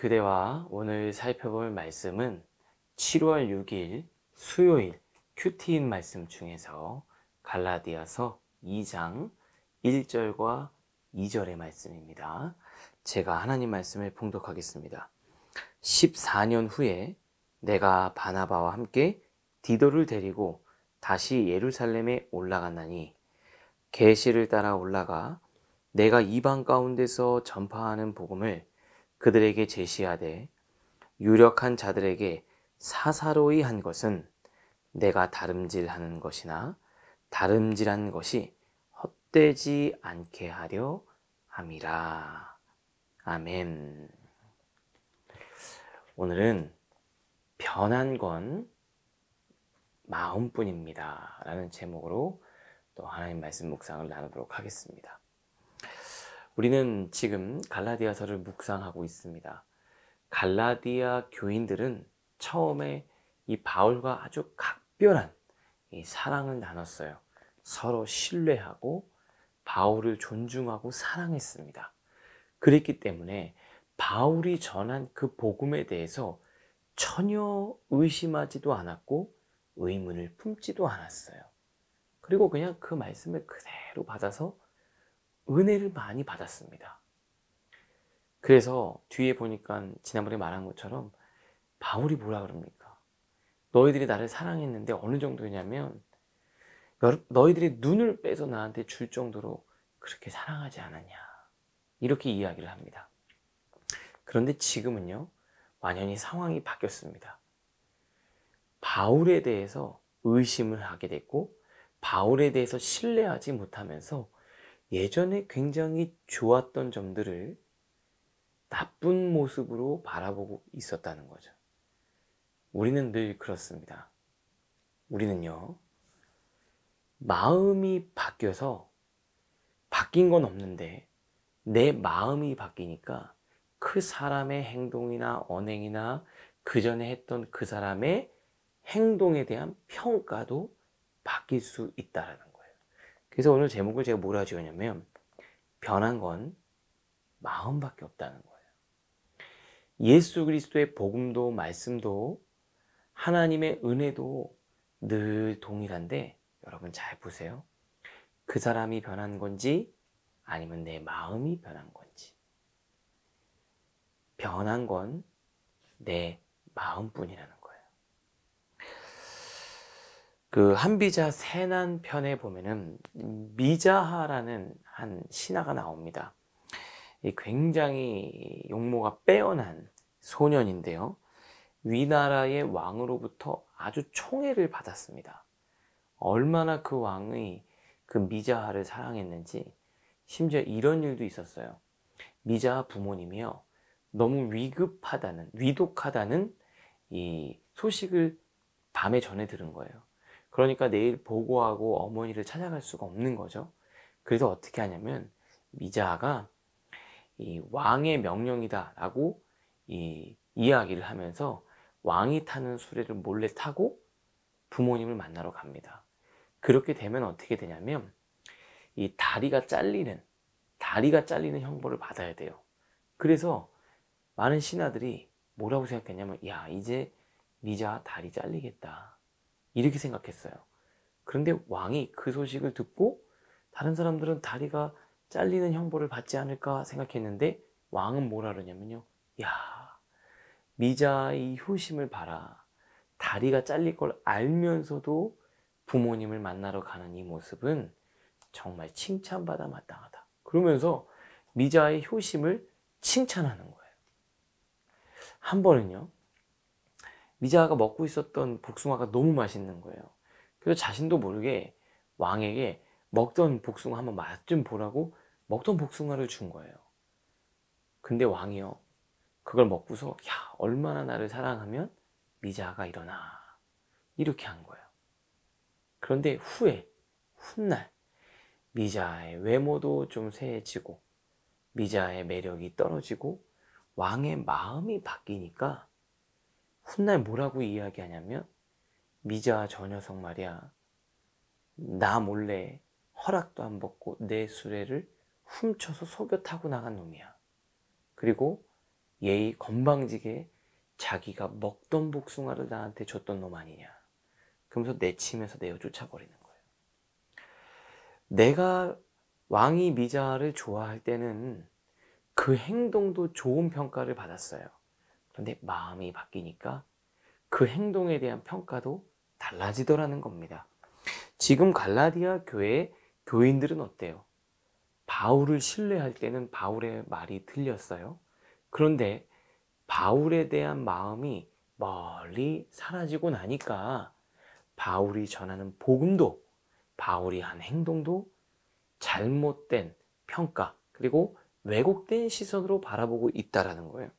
그대와 오늘 살펴볼 말씀은 7월 6일 수요일 큐티인 말씀 중에서 갈라디아서 2장 1절과 2절의 말씀입니다. 제가 하나님 말씀을 봉독하겠습니다. 14년 후에 내가 바나바와 함께 디도를 데리고 다시 예루살렘에 올라갔나니 계시를 따라 올라가 내가 이방 가운데서 전파하는 복음을 그들에게 제시하되 유력한 자들에게 사사로이 한 것은 내가 다름질하는 것이나 다름질한 것이 헛되지 않게 하려 함이라. 아멘. 오늘은 변한 건 마음뿐입니다 라는 제목으로 또 하나님 말씀 묵상을 나누도록 하겠습니다. 우리는 지금 갈라디아서를 묵상하고 있습니다. 갈라디아 교인들은 처음에 이 바울과 아주 각별한 이 사랑을 나눴어요. 서로 신뢰하고 바울을 존중하고 사랑했습니다. 그랬기 때문에 바울이 전한 그 복음에 대해서 전혀 의심하지도 않았고 의문을 품지도 않았어요. 그리고 그냥 그 말씀을 그대로 받아서 은혜를 많이 받았습니다. 그래서 뒤에 보니까 지난번에 말한 것처럼 바울이 뭐라 그럽니까? 너희들이 나를 사랑했는데 어느 정도냐면 너희들이 눈을 빼서 나한테 줄 정도로 그렇게 사랑하지 않았냐, 이렇게 이야기를 합니다. 그런데 지금은요, 완전히 상황이 바뀌었습니다. 바울에 대해서 의심을 하게 됐고 바울에 대해서 신뢰하지 못하면서 예전에 굉장히 좋았던 점들을 나쁜 모습으로 바라보고 있었다는 거죠. 우리는 늘 그렇습니다. 우리는요, 마음이 바뀌어서 바뀐 건 없는데 내 마음이 바뀌니까 그 사람의 행동이나 언행이나 그 전에 했던 그 사람의 행동에 대한 평가도 바뀔 수 있다는 거예요. 그래서 오늘 제목을 제가 뭐라 지었냐면 변한 건 마음밖에 없다는 거예요. 예수 그리스도의 복음도 말씀도 하나님의 은혜도 늘 동일한데 여러분 잘 보세요. 그 사람이 변한 건지 아니면 내 마음이 변한 건지. 변한 건 내 마음뿐이라는 거예요. 그 한비자 세난 편에 보면은 미자하라는 한 신하가 나옵니다. 굉장히 용모가 빼어난 소년인데요. 위나라의 왕으로부터 아주 총애를 받았습니다. 얼마나 그 왕의 그 미자하를 사랑했는지 심지어 이런 일도 있었어요. 미자하 부모님이요, 너무 위독하다는 이 소식을 밤에 전해 들은 거예요. 그러니까 내일 보고하고 어머니를 찾아갈 수가 없는 거죠. 그래서 어떻게 하냐면 미자하가 이 왕의 명령이다 라고 이야기를 하면서 왕이 타는 수레를 몰래 타고 부모님을 만나러 갑니다. 그렇게 되면 어떻게 되냐면 이 다리가 잘리는 형벌을 받아야 돼요. 그래서 많은 신하들이 뭐라고 생각했냐면, 야, 이제 미자하 다리 잘리겠다, 이렇게 생각했어요. 그런데 왕이 그 소식을 듣고 다른 사람들은 다리가 잘리는 형벌을 받지 않을까 생각했는데 왕은 뭐라 그러냐면요, 야, 미자의 효심을 봐라. 다리가 잘릴 걸 알면서도 부모님을 만나러 가는 이 모습은 정말 칭찬받아 마땅하다. 그러면서 미자의 효심을 칭찬하는 거예요. 한 번은요, 미자가 먹고 있었던 복숭아가 너무 맛있는 거예요. 그래서 자신도 모르게 왕에게 먹던 복숭아 한번 맛 좀 보라고 먹던 복숭아를 준 거예요. 근데 왕이요, 그걸 먹고서 야, 얼마나 나를 사랑하면 미자가 일어나, 이렇게 한 거예요. 그런데 훗날 미자의 외모도 좀 쇠해지고 미자의 매력이 떨어지고 왕의 마음이 바뀌니까 훗날 뭐라고 이야기하냐면, 미자 저 녀석 말이야, 나 몰래 허락도 안 받고 내 수레를 훔쳐서 속여 타고 나간 놈이야. 그리고 예의 건방지게 자기가 먹던 복숭아를 나한테 줬던 놈 아니냐. 그러면서 내치면서 내어 쫓아버리는 거예요. 내가 왕이 미자를 좋아할 때는 그 행동도 좋은 평가를 받았어요. 그런데 마음이 바뀌니까 그 행동에 대한 평가도 달라지더라는 겁니다. 지금 갈라디아 교회 교인들은 어때요? 바울을 신뢰할 때는 바울의 말이 들렸어요. 그런데 바울에 대한 마음이 멀리 사라지고 나니까 바울이 전하는 복음도, 바울이 한 행동도 잘못된 평가, 그리고 왜곡된 시선으로 바라보고 있다라는 거예요.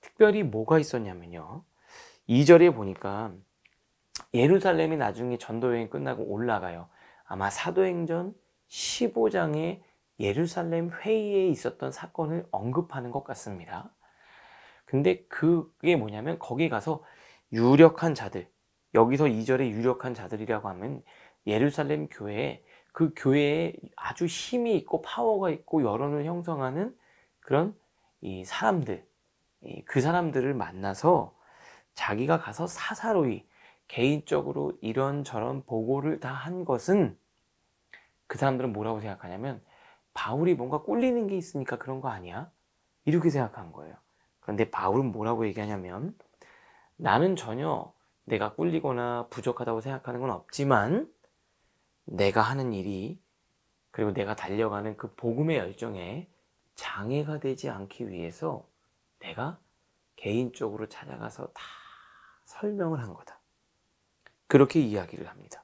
특별히 뭐가 있었냐면요. 2절에 보니까 예루살렘이 나중에 전도여행 끝나고 올라가요. 아마 사도행전 15장에 예루살렘 회의에 있었던 사건을 언급하는 것 같습니다. 근데 그게 뭐냐면 거기 가서 유력한 자들, 여기서 2절에 유력한 자들이라고 하면 예루살렘 교회에 그 교회에 아주 힘이 있고 파워가 있고 여론을 형성하는 그런 이 사람들, 그 사람들을 만나서 자기가 가서 사사로이 개인적으로 이런저런 보고를 다 한 것은 그 사람들은 뭐라고 생각하냐면 바울이 뭔가 꿀리는 게 있으니까 그런 거 아니야? 이렇게 생각한 거예요. 그런데 바울은 뭐라고 얘기하냐면 나는 전혀 내가 꿀리거나 부족하다고 생각하는 건 없지만 내가 하는 일이 그리고 내가 달려가는 그 복음의 열정에 장애가 되지 않기 위해서 내가 개인적으로 찾아가서 다 설명을 한 거다. 그렇게 이야기를 합니다.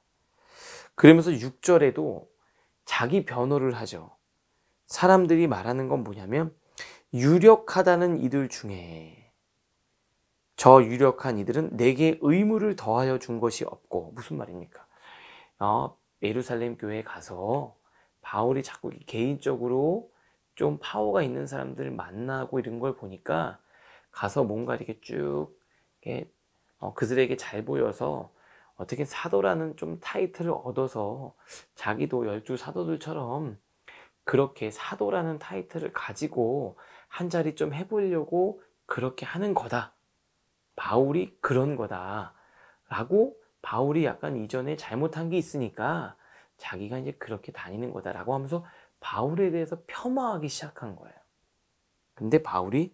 그러면서 6절에도 자기 변호를 하죠. 사람들이 말하는 건 뭐냐면 유력하다는 이들 중에 저 유력한 이들은 내게 의무를 더하여 준 것이 없고 무슨 말입니까? 예루살렘 교회에 가서 바울이 자꾸 개인적으로 좀 파워가 있는 사람들을 만나고 이런 걸 보니까 가서 뭔가 이렇게 쭉 이렇게 그들에게 잘 보여서 어떻게 사도라는 좀 타이틀을 얻어서 자기도 12 사도들처럼 그렇게 사도라는 타이틀을 가지고 한 자리 좀 해보려고 그렇게 하는 거다. 바울이 그런 거다. 라고 바울이 약간 이전에 잘못한 게 있으니까 자기가 이제 그렇게 다니는 거다라고 하면서 바울에 대해서 폄하하기 시작한 거예요. 근데 바울이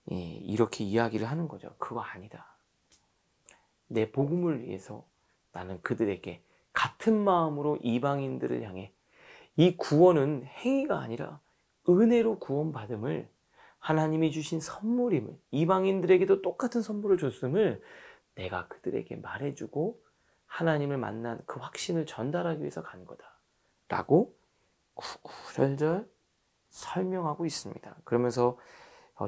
이렇게 이야기를 하는 거죠. 그거 아니다. 내 복음을 위해서 나는 그들에게 같은 마음으로 이방인들을 향해 이 구원은 행위가 아니라 은혜로 구원받음을 하나님이 주신 선물임을 이방인들에게도 똑같은 선물을 줬음을 내가 그들에게 말해주고 하나님을 만난 그 확신을 전달하기 위해서 간 거다 라고 구절절 설명하고 있습니다. 그러면서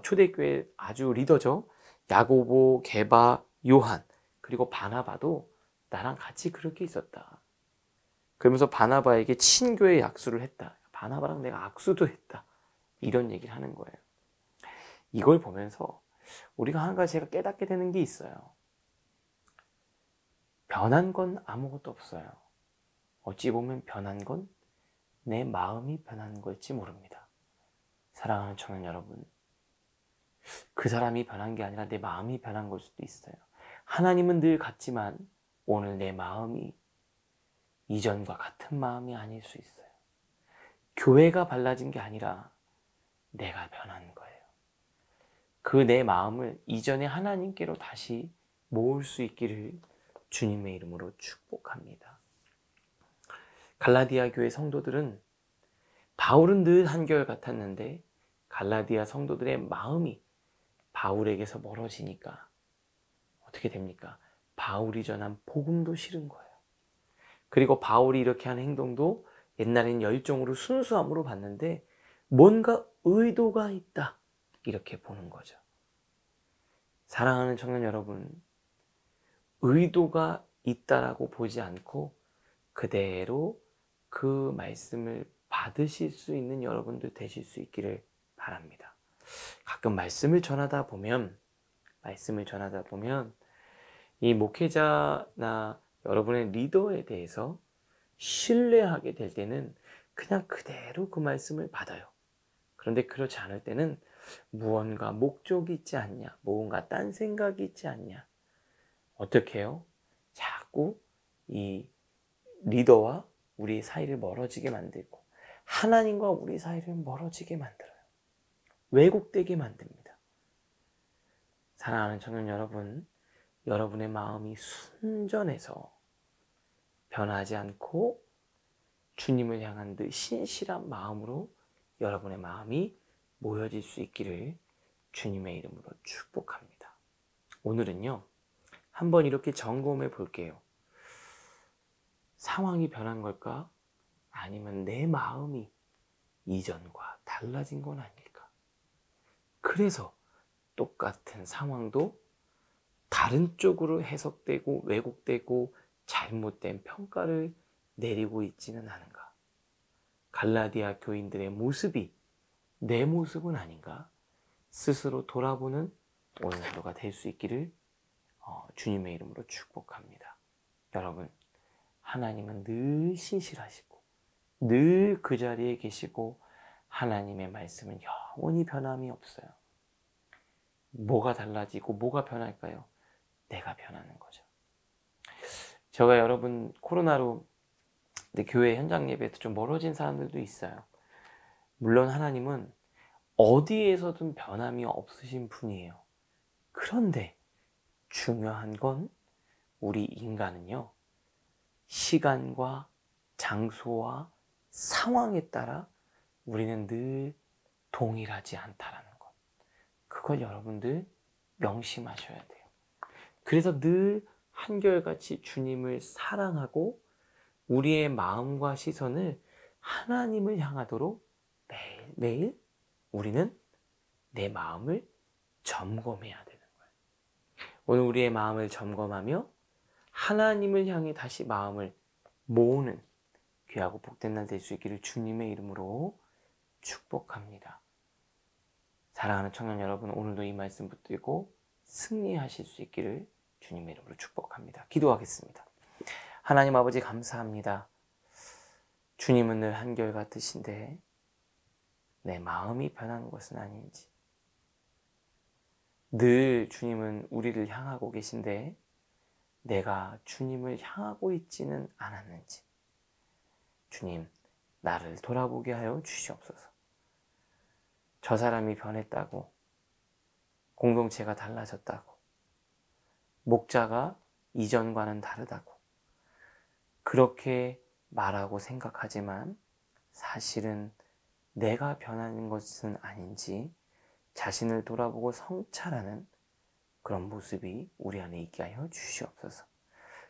초대교회 아주 리더죠. 야고보, 게바, 요한 그리고 바나바도 나랑 같이 그렇게 있었다. 그러면서 바나바에게 친교의 약수를 했다. 바나바랑 내가 악수도 했다. 이런 얘기를 하는 거예요. 이걸 보면서 우리가 한 가지 제가 깨닫게 되는 게 있어요. 변한 건 아무것도 없어요. 어찌 보면 변한 건 내 마음이 변한 걸지 모릅니다. 사랑하는 청년 여러분, 그 사람이 변한 게 아니라 내 마음이 변한 걸 수도 있어요. 하나님은 늘 같지만 오늘 내 마음이 이전과 같은 마음이 아닐 수 있어요. 교회가 달라진 게 아니라 내가 변한 거예요. 그 내 마음을 이전에 하나님께로 다시 모을 수 있기를 주님의 이름으로 축복합니다. 갈라디아 교회 성도들은 바울은 늘 한결같았는데 갈라디아 성도들의 마음이 바울에게서 멀어지니까 어떻게 됩니까? 바울이 전한 복음도 싫은 거예요. 그리고 바울이 이렇게 한 행동도 옛날엔 열정으로 순수함으로 봤는데 뭔가 의도가 있다 이렇게 보는 거죠. 사랑하는 청년 여러분, 의도가 있다라고 보지 않고 그대로 그 말씀을 받으실 수 있는 여러분들 되실 수 있기를 바랍니다. 가끔 말씀을 전하다 보면 이 목회자나 여러분의 리더에 대해서 신뢰하게 될 때는 그냥 그대로 그 말씀을 받아요. 그런데 그렇지 않을 때는 무언가 목적이 있지 않냐? 뭔가 딴 생각이 있지 않냐? 어떻게 해요? 자꾸 이 리더와 우리 사이를 멀어지게 만들고 하나님과 우리 사이를 멀어지게 만들어요. 왜곡되게 만듭니다. 사랑하는 청년 여러분, 여러분의 마음이 순전해서 변하지 않고 주님을 향한 그 신실한 마음으로 여러분의 마음이 모여질 수 있기를 주님의 이름으로 축복합니다. 오늘은요, 한번 이렇게 점검해 볼게요. 상황이 변한 걸까? 아니면 내 마음이 이전과 달라진 건 아닐까? 그래서 똑같은 상황도 다른 쪽으로 해석되고 왜곡되고 잘못된 평가를 내리고 있지는 않은가? 갈라디아 교인들의 모습이 내 모습은 아닌가? 스스로 돌아보는 오늘 하루가 될 수 있기를 주님의 이름으로 축복합니다. 여러분, 하나님은 늘 신실하시고 늘 그 자리에 계시고 하나님의 말씀은 영원히 변함이 없어요. 뭐가 달라지고 뭐가 변할까요? 내가 변하는 거죠. 제가 여러분 코로나로 교회 현장 예배에서 좀 멀어진 사람들도 있어요. 물론 하나님은 어디에서든 변함이 없으신 분이에요. 그런데 중요한 건 우리 인간은요, 시간과 장소와 상황에 따라 우리는 늘 동일하지 않다라는 것. 그걸 여러분들 명심하셔야 돼요. 그래서 늘 한결같이 주님을 사랑하고 우리의 마음과 시선을 하나님을 향하도록 매일매일 우리는 내 마음을 점검해야 되는 거예요. 오늘 우리의 마음을 점검하며 하나님을 향해 다시 마음을 모으는 귀하고 복된 날 될 수 있기를 주님의 이름으로 축복합니다. 사랑하는 청년 여러분, 오늘도 이 말씀 붙들고 승리하실 수 있기를 주님의 이름으로 축복합니다. 기도하겠습니다. 하나님 아버지 감사합니다. 주님은 늘 한결같으신데 내 마음이 변한 것은 아닌지, 늘 주님은 우리를 향하고 계신데 내가 주님을 향하고 있지는 않았는지, 주님, 나를 돌아보게 하여 주시옵소서. 저 사람이 변했다고, 공동체가 달라졌다고, 목자가 이전과는 다르다고 그렇게 말하고 생각하지만 사실은 내가 변하는 것은 아닌지 자신을 돌아보고 성찰하는 그런 모습이 우리 안에 있게 하여 주시옵소서.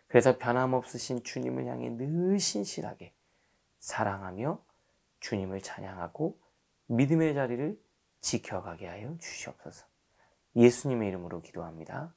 그래서 변함없으신 주님을 향해 늘 신실하게 사랑하며 주님을 찬양하고 믿음의 자리를 지켜가게 하여 주시옵소서. 예수님의 이름으로 기도합니다.